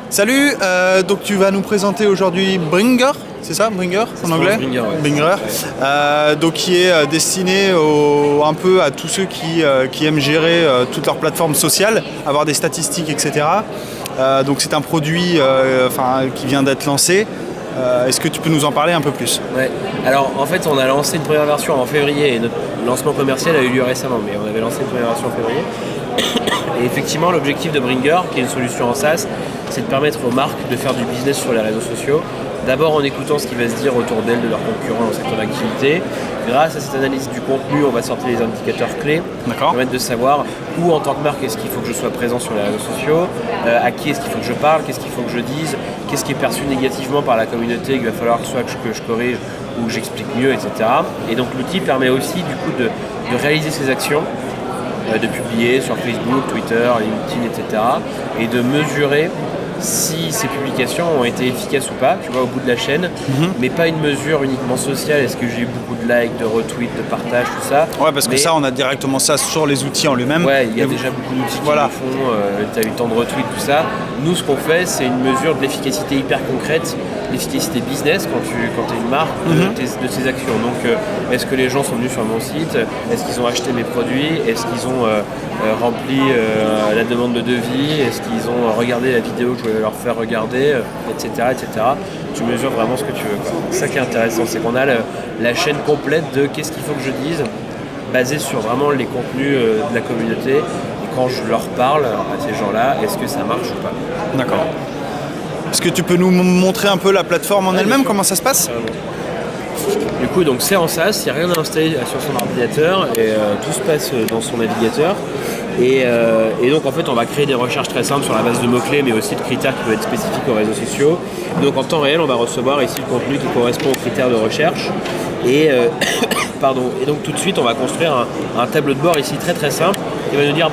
Salut, donc tu vas nous présenter aujourd'hui Bringr, c'est ça, Bringr en anglais? Bringr, ouais. Bringr, donc qui est destiné un peu à tous ceux qui aiment gérer toutes leurs plateformes sociales, avoir des statistiques, etc. Donc c'est un produit qui vient d'être lancé. Est-ce que tu peux nous en parler un peu plus? Ouais. Alors en fait on a lancé une première version en février et notre lancement commercial a eu lieu récemment, mais on avait lancé une première version en février. Et effectivement l'objectif de Bringr, qui est une solution en SaaS, c'est de permettre aux marques de faire du business sur les réseaux sociaux. D'abord en écoutant ce qui va se dire autour d'elles, de leurs concurrents dans le secteur d'activité. Grâce à cette analyse du contenu, on va sortir les indicateurs clés qui permettent de savoir où en tant que marque est-ce qu'il faut que je sois présent sur les réseaux sociaux, à qui est-ce qu'il faut que je parle, qu'est-ce qu'il faut que je dise, qu'est-ce qui est perçu négativement par la communauté qu'il va falloir soit que je corrige ou que j'explique mieux, etc. Et donc l'outil permet aussi du coup de réaliser ces actions, de publier sur Facebook, Twitter, LinkedIn, etc. et de mesurer si ces publications ont été efficaces ou pas, tu vois, au bout de la chaîne, mais pas une mesure uniquement sociale, est-ce que j'ai eu beaucoup de likes, de retweets, de partages, tout ça. Ouais, parce que ça, on a directement ça sur les outils en lui-même. Ouais, il y a déjà beaucoup d'outils qui le font, tu as eu tant de retweets, tout ça. Nous, ce qu'on fait, c'est une mesure de l'efficacité hyper concrète, l'efficacité business quand tu es une marque, de tes actions. Donc, est-ce que les gens sont venus sur mon site? Est-ce qu'ils ont acheté mes produits? Est-ce qu'ils ont rempli la demande de devis? Est-ce qu'ils ont regardé la vidéo que je voulais leur faire regarder, etc., etc. Tu mesures vraiment ce que tu veux, quoi. C'est ça qui est intéressant, c'est qu'on a la chaîne complète de qu'est-ce qu'il faut que je dise, basée sur vraiment les contenus de la communauté. Et quand je leur parle à ces gens-là, est-ce que ça marche ou pas? D'accord. Est-ce que tu peux nous montrer un peu la plateforme en elle-même, comment ça se passe? Du coup, donc c'est en SaaS, il n'y a rien à installer sur son ordinateur et tout se passe dans son navigateur. Et donc en fait on va créer des recherches très simples sur la base de mots-clés mais aussi de critères qui peuvent être spécifiques aux réseaux sociaux. Donc en temps réel on va recevoir ici le contenu qui correspond aux critères de recherche et, et donc tout de suite on va construire un tableau de bord ici très très simple qui va nous dire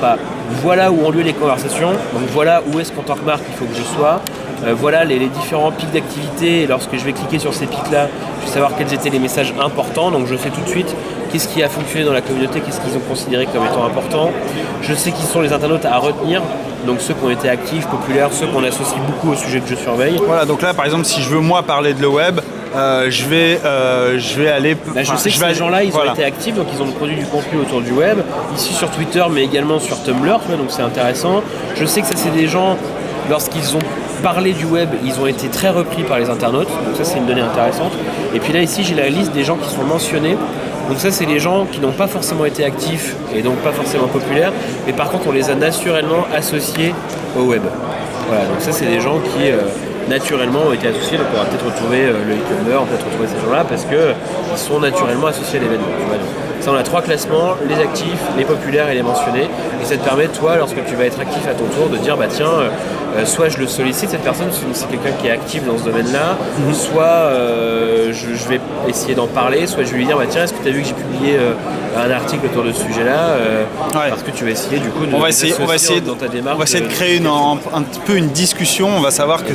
voilà où ont lieu les conversations, donc voilà où est-ce qu'en tant que marque il faut que je sois. Voilà les différents pics d'activité et lorsque je vais cliquer sur ces pics là je vais savoir quels étaient les messages importants, donc je sais tout de suite qu'est-ce qui a fonctionné dans la communauté, qu'est-ce qu'ils ont considéré comme étant important. Je sais qui sont les internautes à retenir, donc ceux qui ont été actifs, populaires, ceux qu'on associe beaucoup au sujet que je surveille. Voilà, donc là par exemple si je veux moi parler de le web, je vais aller... je sais que ces gens-là, ils ont été actifs, donc ils ont produit du contenu autour du web, ici sur Twitter, mais également sur Tumblr, donc c'est intéressant. Je sais que ça, c'est des gens, lorsqu'ils ont parlé du web, ils ont été très repris par les internautes, donc ça, c'est une donnée intéressante. Et puis là, ici, j'ai la liste des gens qui sont mentionnés. Donc ça, c'est les gens qui n'ont pas forcément été actifs et donc pas forcément populaires, mais par contre, on les a naturellement associés au web. Voilà, donc ça, c'est des gens qui... naturellement ont été associés, donc on va peut-être retrouver le e-commerce, on peut peut-être retrouver ces gens-là parce qu'ils sont naturellement associés à l'événement. Ça, on a 3 classements, les actifs, les populaires et les mentionnés. Et ça te permet, toi, lorsque tu vas être actif à ton tour, de dire, soit je le sollicite, cette personne, c'est quelqu'un qui est actif dans ce domaine-là, soit je vais essayer d'en parler, soit je vais lui dire, est-ce que tu as vu que j'ai publié un article autour de ce sujet-là, parce que tu vas essayer du coup dans ta démarche. On va essayer de créer un petit peu une discussion, on va savoir que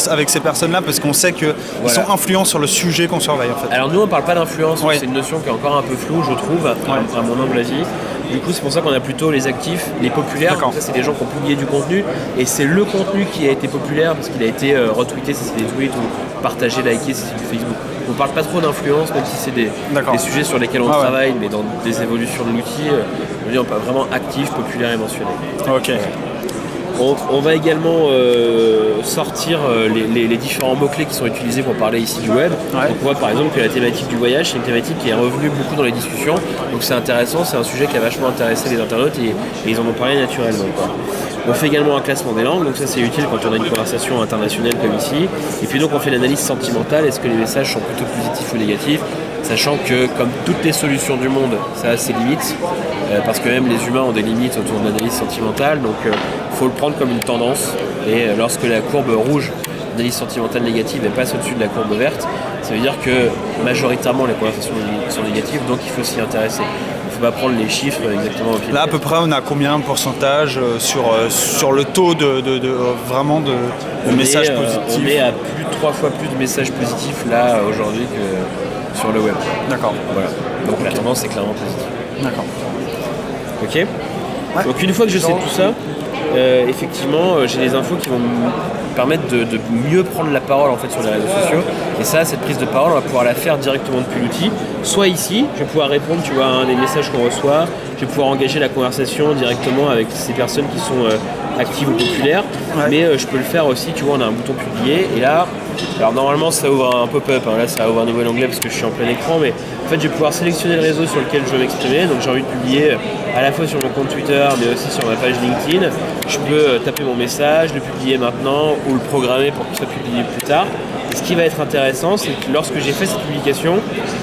avec ces personnes-là, parce qu'on sait qu'ils sont influents sur le sujet qu'on surveille en fait. Alors nous on parle pas d'influence, c'est une notion qui est encore un peu floue je trouve, à mon humble avis. Du coup c'est pour ça qu'on a plutôt les actifs, les populaires, donc ça c'est des gens qui ont publié du contenu et c'est le contenu qui a été populaire parce qu'il a été retweeté si c'est des tweets ou partagé, liké si c'est du Facebook. On parle pas trop d'influence même si c'est des sujets sur lesquels on travaille, mais dans des évolutions de l'outil, on parle vraiment actif, populaire et mentionné. Ok. On va également sortir les différents mots-clés qui sont utilisés pour parler ici du web. Donc on voit par exemple que la thématique du voyage, c'est une thématique qui est revenue beaucoup dans les discussions. Donc c'est intéressant, c'est un sujet qui a vachement intéressé les internautes et ils en ont parlé naturellement. On fait également un classement des langues, donc ça c'est utile quand on a une conversation internationale comme ici. Et puis donc on fait l'analyse sentimentale, est-ce que les messages sont plutôt positifs ou négatifs, sachant que comme toutes les solutions du monde, ça a ses limites, parce que même les humains ont des limites autour de l'analyse sentimentale, donc il faut le prendre comme une tendance. Et lorsque la courbe rouge d'analyse sentimentale négative passe au-dessus de la courbe verte, ça veut dire que majoritairement les conversations sont négatives, donc il faut s'y intéresser. Il ne faut pas prendre les chiffres exactement au pied. Là à peu près on a combien de pourcentage sur le taux de messages positifs? On est à 3 fois plus de messages positifs là aujourd'hui que sur le web. D'accord. Voilà. Donc la tendance est clairement positive. D'accord. Ok. Ouais. Donc une fois que je sais tout ça, effectivement, j'ai des infos qui vont me permettre de mieux prendre la parole en fait sur les réseaux sociaux. Et ça, cette prise de parole, on va pouvoir la faire directement depuis l'outil. Soit ici, je vais pouvoir répondre, tu vois, à un des messages qu'on reçoit. Je vais pouvoir engager la conversation directement avec ces personnes qui sont actives ou populaires. Ouais. Mais je peux le faire aussi, tu vois, on a un bouton publier. Et là, alors normalement ça ouvre un pop-up, hein. Là ça ouvre un nouvel onglet parce que je suis en plein écran, mais en fait je vais pouvoir sélectionner le réseau sur lequel je veux m'exprimer. Donc j'ai envie de publier à la fois sur mon compte Twitter mais aussi sur ma page LinkedIn. Je peux taper mon message, le publier maintenant ou le programmer pour qu'il soit publié plus tard. Et ce qui va être intéressant, c'est que lorsque j'ai fait cette publication,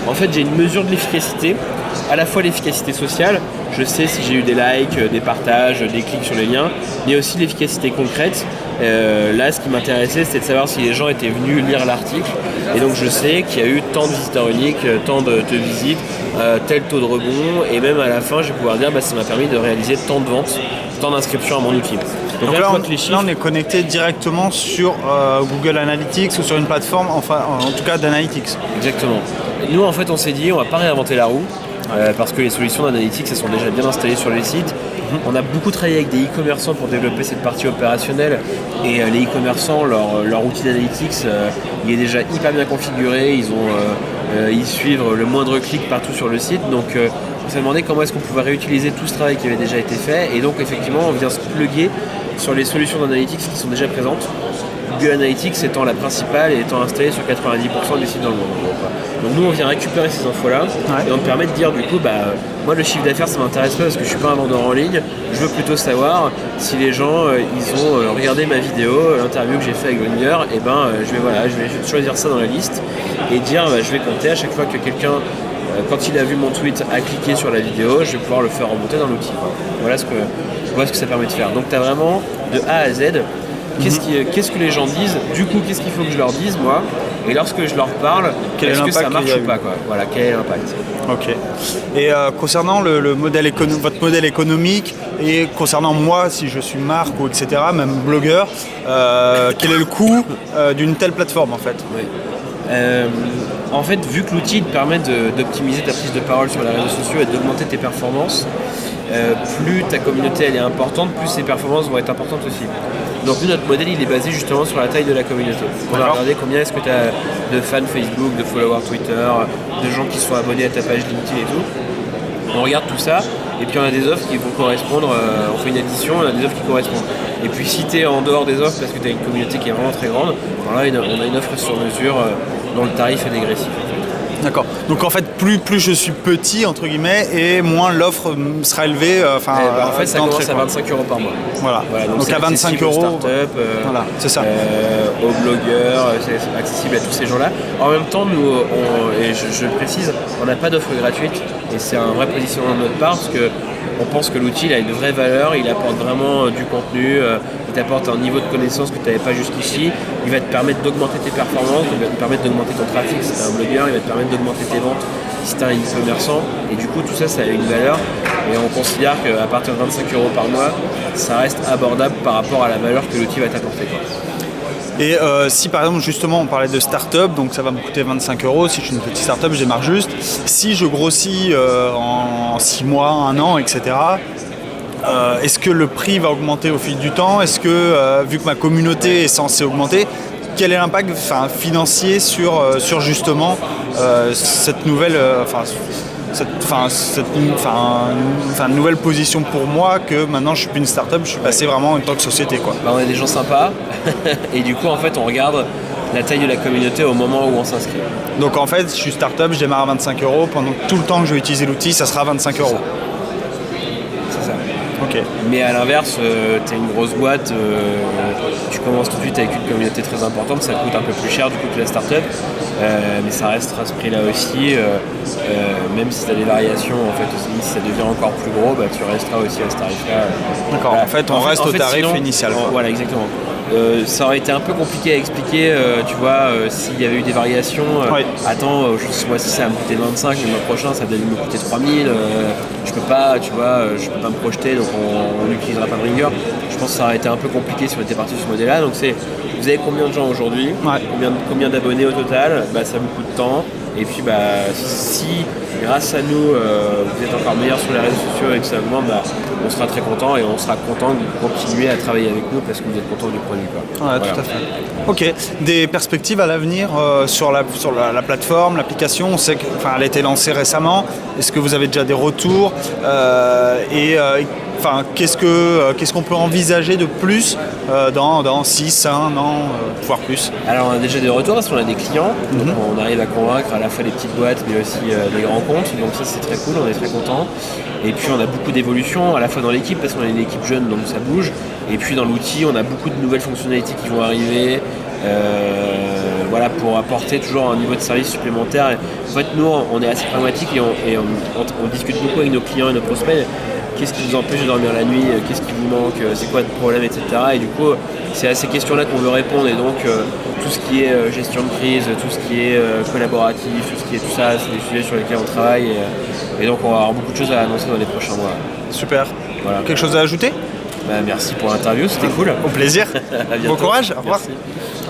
en fait j'ai une mesure de l'efficacité, à la fois l'efficacité sociale, je sais si j'ai eu des likes, des partages, des clics sur les liens, mais aussi l'efficacité concrète. Là, ce qui m'intéressait, c'était de savoir si les gens étaient venus lire l'article. Et donc, je sais qu'il y a eu tant de visiteurs uniques, tant de visites, tel taux de rebond. Et même à la fin, je vais pouvoir dire ça m'a permis de réaliser tant de ventes, tant d'inscriptions à mon outil. Donc là, on est connecté directement sur Google Analytics ou sur une plateforme, enfin, en tout cas d'Analytics. Exactement. Nous, en fait, on s'est dit, on va pas réinventer la roue. Parce que les solutions d'analytics, elles sont déjà bien installées sur les sites. On a beaucoup travaillé avec des e-commerçants pour développer cette partie opérationnelle. Et les e-commerçants, leur outil d'analytics, il est déjà hyper bien configuré. Ils suivent le moindre clic partout sur le site. Donc on s'est demandé comment est-ce qu'on pouvait réutiliser tout ce travail qui avait déjà été fait. Et donc effectivement, on vient se plugger sur les solutions d'analytics qui sont déjà présentes. Google Analytics étant la principale et étant installée sur 90% des sites dans le monde. Donc nous on vient récupérer ces infos-là et on me permet de dire du coup moi le chiffre d'affaires ça m'intéresse pas parce que je suis pas un vendeur en ligne, je veux plutôt savoir si les gens ils ont regardé ma vidéo, l'interview que j'ai fait avec Grindr, et je vais choisir ça dans la liste et dire je vais compter à chaque fois que quelqu'un quand il a vu mon tweet a cliqué sur la vidéo, je vais pouvoir le faire remonter dans l'outil. Voilà ce que ça permet de faire. Donc tu as vraiment de A à Z. Qu'est-ce que les gens disent, du coup qu'est-ce qu'il faut que je leur dise moi, et lorsque je leur parle, est-ce que ça marche ou pas quoi. Voilà, quel est l'impact. Ok. Et concernant votre modèle économique, et concernant moi si je suis marque ou etc, même blogueur, quel est le coût d'une telle plateforme en fait? Oui. En fait, vu que l'outil te permet d'optimiser ta prise de parole sur les réseaux sociaux et d'augmenter tes performances, plus ta communauté elle est importante, plus ses performances vont être importantes aussi. Donc nous, notre modèle il est basé justement sur la taille de la communauté. On va regarder combien est-ce que tu as de fans Facebook, de followers Twitter, de gens qui sont abonnés à ta page LinkedIn et tout. On regarde tout ça et puis on a des offres qui vont correspondre, on fait une addition, on a des offres qui correspondent. Et puis si tu es en dehors des offres parce que tu as une communauté qui est vraiment très grande, on a une offre sur mesure dont le tarif est dégressif. D'accord. Donc en fait, plus je suis petit entre guillemets et moins l'offre sera élevée. En fait, ça commence à 25 € par mois. Voilà. Donc à 25 € aux startups, voilà, c'est ça. Aux blogueurs, c'est accessible à tous ces gens-là. En même temps, nous, et je le précise, on n'a pas d'offre gratuite et c'est un vrai positionnement de notre part parce que on pense que l'outil il a une vraie valeur, il apporte vraiment du contenu, il t'apporte un niveau de connaissance que tu n'avais pas jusqu'ici, il va te permettre d'augmenter tes performances, il va te permettre d'augmenter ton trafic si tu es un blogueur, il va te permettre d'augmenter tes ventes si tu es un e-commerçant, et du coup tout ça, ça a une valeur, et on considère qu'à partir de 25 € par mois, ça reste abordable par rapport à la valeur que l'outil va t'apporter. Et si par exemple justement on parlait de start-up, donc ça va me coûter 25 €, si je suis une petite start-up, je démarre juste. Si je grossis en 6 mois, 1 an, etc., est-ce que le prix va augmenter au fil du temps? Est-ce que, vu que ma communauté est censée augmenter, quel est l'impact financier sur justement cette nouvelle... Cette nouvelle position pour moi que maintenant je suis plus une start-up, je suis passé vraiment en tant que société quoi. On est des gens sympas et du coup en fait on regarde la taille de la communauté au moment où on s'inscrit. Donc en fait je suis start-up, je démarre à 25 € pendant tout le temps que je vais utiliser l'outil, ça sera 25 €. C'est ça. Ok. Mais à l'inverse, tu es une grosse boîte, tu commences tout de suite avec une communauté très importante, ça coûte un peu plus cher du coup que la start-up. Mais ça restera ce prix là aussi, même si tu as des variations en fait aussi, si ça devient encore plus gros, tu resteras aussi à ce tarif là. D'accord, en fait on reste au tarif initial. Voilà, exactement. Ça aurait été un peu compliqué à expliquer, tu vois, s'il y avait eu des variations. Attends, ce mois-ci ça va me coûter 25, le mois prochain ça va me coûter 3000. Je peux pas, tu vois, je peux pas me projeter, donc on n'utilisera pas Grindr. Je pense que ça aurait été un peu compliqué si on était parti sur ce modèle-là. Donc vous avez combien de gens aujourd'hui, combien d'abonnés au total, ça me coûte tant. Et puis si grâce à nous, vous êtes encore meilleurs sur les réseaux sociaux et que ça augmente, on sera très content et on sera content de continuer à travailler avec nous parce que vous êtes content du produit. Ouais, voilà. Tout à fait. Ok, des perspectives à l'avenir sur la plateforme, l'application. On sait qu'elle a été lancée récemment. Est-ce que vous avez déjà des retours qu'est-ce qu'on peut envisager de plus dans 6, 1 an, voire plus? Alors on a déjà des retours parce qu'on a des clients, donc on arrive à convaincre à la fois les petites boîtes mais aussi des grands comptes, donc ça c'est très cool, on est très contents. Et puis on a beaucoup d'évolutions à la fois dans l'équipe parce qu'on est une équipe jeune donc ça bouge, et puis dans l'outil on a beaucoup de nouvelles fonctionnalités qui vont arriver. Pour apporter toujours un niveau de service supplémentaire. En fait, nous, on est assez pragmatique et on discute beaucoup avec nos clients et nos prospects. Qu'est-ce qui vous empêche de dormir la nuit? Qu'est-ce qui vous manque? C'est quoi le problème, etc. Et du coup, c'est à ces questions-là qu'on veut répondre. Et donc, tout ce qui est gestion de crise, tout ce qui est collaboratif, tout ça, c'est des sujets sur lesquels on travaille. Et donc, on va avoir beaucoup de choses à annoncer dans les prochains mois. Super. Voilà. Quelque chose à ajouter? Merci pour l'interview, c'était cool. Au plaisir. Bon courage, au revoir. Merci.